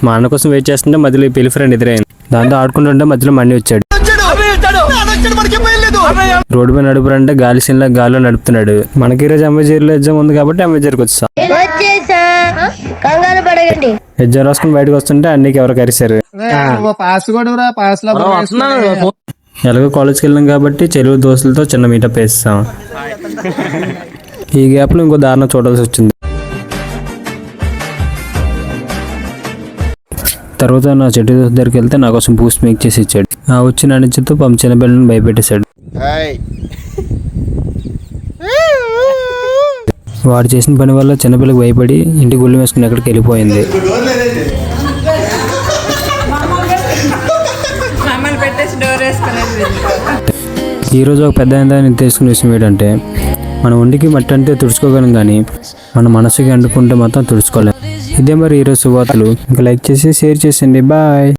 మా అన్న కోసం వెయిట్ చేస్తుంటే మధ్యలో ఈ పెళ్లి ఫ్రెండ్ ఎదురైంది. దాంతో ఆడుకుంటుంటే మధ్యలో మండి వచ్చాడు. రోడ్డు మీద నడుపురంటే గాలి సీన్లా గాల్లో నడుపుతున్నాడు. మనకి ఈరోజు ఎంబజీర్లో ఎగ్జామ్ ఉంది కాబట్టి ఎంబజీర్కి వచ్చా. ఎగ్జామ్ రాసుకుని బయటకు వస్తుంటే అన్నికి ఎవరు కరిశారు. ఎలాగో కాలేజ్కి వెళ్ళాం కాబట్టి చెరువు దోస్తులతో చిన్న మీటప్ వేస్తాం. ఈ గ్యాప్ లో ఇంకో దారుణం చూడాల్సి వచ్చింది. తర్వాత నా చెట్టు దగ్గరికి వెళ్తే నా కోసం బూస్ట్ మేక్ చేసి ఇచ్చాడు. ఆ వచ్చిన అనిచ్చుతో చిన్నపిల్లలను భయపెట్టేశాడు. వాడు చేసిన పని వల్ల చిన్నపిల్లకి భయపడి ఇంటి గుళ్ళు వేసుకుని ఎక్కడికి వెళ్ళిపోయింది. ఈరోజు ఒక పెద్ద నిర్దేశించిన విషయం ఏంటంటే, మన ఒంటికి మట్టి అంటే తుడుచుకోగలం కానీ మన మనసుకి అంటుకుంటే మాత్రం తుడుచుకోలేం. ఇదే మరి ఈరోజు శుభవార్తలు. ఇంకా లైక్ చేసి షేర్ చేసేయండి. బాయ్.